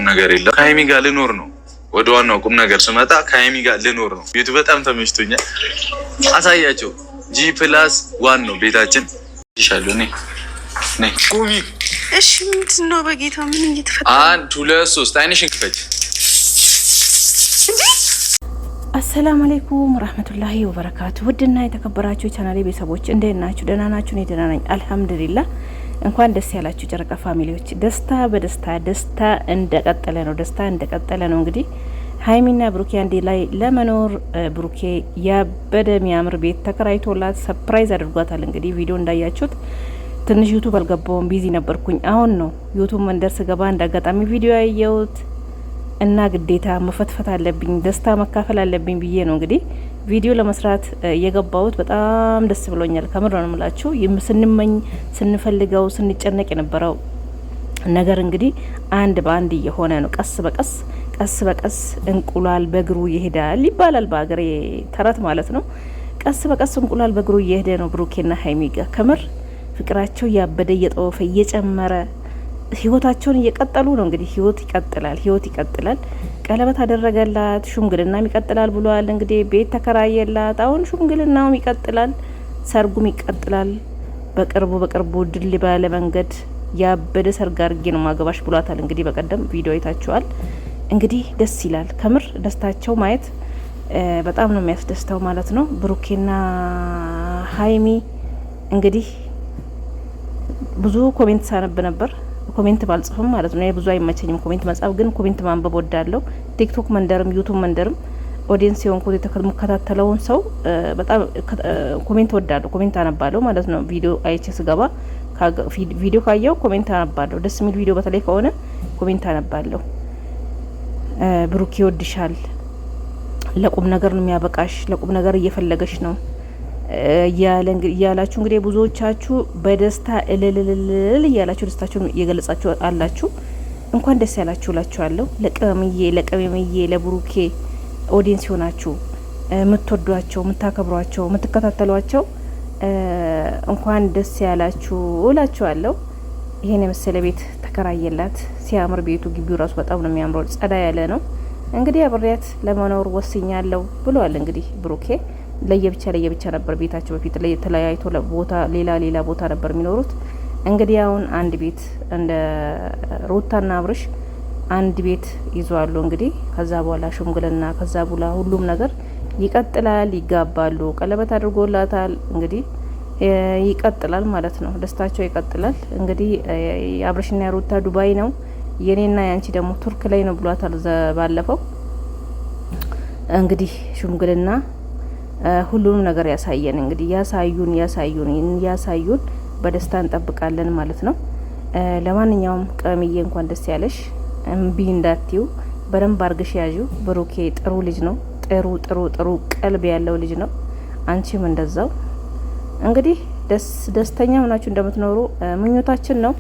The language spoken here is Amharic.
ነገር የለም። ከሀይሚ ጋር ልኖር ነው። ወደ ዋናው ቁም ነገር ስመጣ ከሀይሚ ጋር ልኖር ነው። ቤቱ በጣም ተመችቶኛል። አሳያቸው። G+1 ነው ቤታችን። ይሻሉ ነኝ ቁሚ። እሺ ምንድን ነው በጌታ ምን እየተፈጠረ? 1 2 3 አይንሽን ክፈች። አሰላሙ አለይኩም ወራህመቱላሂ ወበረካቱ። ውድና የተከበራችሁ ቻናሌ ቤተሰቦች እንዴት ናችሁ? ደህና ናችሁ? እኔ ደህና ነኝ አልሐምዱሊላህ። እንኳን ደስ ያላችሁ ጨረቃ ፋሚሊዎች። ደስታ እንደቀጠለ ነው። እንግዲህ ሀይሚና ብሩኬ አንዴ ላይ ለመኖር ብሩኬ ያበደ የሚያምር ቤት ተከራይቶላት ሰርፕራይዝ አድርጓታል። እንግዲህ ቪዲዮ እንዳያችሁት ትንሽ ዩቱብ አልገባውም፣ ቢዚ ነበርኩኝ። አሁን ነው ዩቱብ መንደር ስገባ እንዳጋጣሚ ቪዲዮ ያየሁት እና ግዴታ መፈትፈት አለብኝ፣ ደስታ መካፈል አለብኝ ብዬ ነው እንግዲህ ቪዲዮ ለመስራት የገባሁት። በጣም ደስ ብሎኛል። ከምር ነው የምላችሁ። ስንመኝ ስንፈልገው ስንጨነቅ የነበረው ነገር እንግዲህ አንድ በአንድ እየሆነ ነው። ቀስ በቀስ እንቁላል በእግሩ ይሄዳል ይባላል በአገሬ ተረት ማለት ነው። ቀስ በቀስ እንቁላል በእግሩ እየሄደ ነው ብሩኬና ሀይሚ ጋር። ከምር ፍቅራቸው እያበደ እየጠወፈ እየጨመረ ህይወታቸውን እየቀጠሉ ነው። እንግዲህ ህይወት ይቀጥላል። ቀለበት አደረገላት፣ ሹምግልናም ይቀጥላል ብሏል። እንግዲህ ቤት ተከራየላት፣ አሁን ሹምግልናውም ይቀጥላል፣ ሰርጉም ይቀጥላል። በቅርቡ ድል ባለ መንገድ ያበደ ሰርግ አድርጌ ነው ማገባሽ ብሏታል። እንግዲህ በቀደም ቪዲዮ አይታችኋል። እንግዲህ ደስ ይላል። ከምር ደስታቸው ማየት በጣም ነው የሚያስደስተው ማለት ነው። ብሩኬና ሀይሚ እንግዲህ ብዙ ኮሜንት ሳነብ ነበር። ኮሜንት ባልጽፍም ማለት ነው። ብዙ አይመቸኝም ኮሜንት መጻፍ፣ ግን ኮሜንት ማንበብ ወዳለሁ። ቲክቶክ መንደርም ዩቱብ መንደርም ኦዲየንስ የሆንኩት የተከታተለውን ሰው በጣም ኮሜንት ወዳለሁ፣ ኮሜንት አነባለሁ ማለት ነው። ቪዲዮ አይቼ ስገባ ቪዲዮ ካየው ኮሜንት አነባለሁ። ደስ የሚል ቪዲዮ በተለይ ከሆነ ኮሜንት አነባለሁ። ብሩክ ይወድሻል፣ ለቁም ነገር ነው የሚያበቃሽ፣ ለቁም ነገር እየፈለገሽ ነው እያላችሁ እንግዲህ ብዙዎቻችሁ በደስታ እልልልል እያላችሁ ደስታችሁን እየገለጻችሁ አላችሁ። እንኳን ደስ ያላችሁ እላችኋለሁ። ለቅመምዬ ለብሩኬ ኦዲየንስ ሆናችሁ የምትወዷቸው፣ የምታከብሯቸው፣ የምትከታተሏቸው እንኳን ደስ ያላችሁ እላችኋለሁ። ይሄን የመሰለ ቤት ተከራየላት። ሲያምር ቤቱ፣ ግቢው ራሱ በጣም ነው የሚያምረው፣ ጸዳ ያለ ነው። እንግዲህ አብሬያት ለመኖር ወስኛለሁ ብለዋል። እንግዲህ ብሩኬ ለየብቻ ነበር ቤታቸው በፊት ተለያይቶ ሌላ ቦታ ነበር የሚኖሩት። እንግዲህ አሁን አንድ ቤት እንደ ሩታና አብርሽ አንድ ቤት ይዟሉ። እንግዲህ ከዛ በኋላ ሽምግልና፣ ከዛ በኋላ ሁሉም ነገር ይቀጥላል። ይጋባሉ፣ ቀለበት አድርጎላታል። እንግዲህ ይቀጥላል ማለት ነው። ደስታቸው ይቀጥላል። እንግዲህ የአብርሽና የሩታ ዱባይ ነው፣ የኔና ያንቺ ደግሞ ቱርክ ላይ ነው ብሏታል ባለፈው። እንግዲህ ሽምግልና ሁሉንም ነገር ያሳየን። እንግዲህ ያሳዩን በደስታ እንጠብቃለን ማለት ነው። ለማንኛውም ቀምዬ እንኳን ደስ ያለሽ። እምቢ እንዳትዩ፣ በደንብ አርግሽ ያዡ። ብሩኬ ጥሩ ልጅ ነው። ጥሩ ቀልብ ያለው ልጅ ነው። አንቺም እንደዛው። እንግዲህ ደስተኛ ሆናችሁ እንደምትኖሩ ምኞታችን ነው።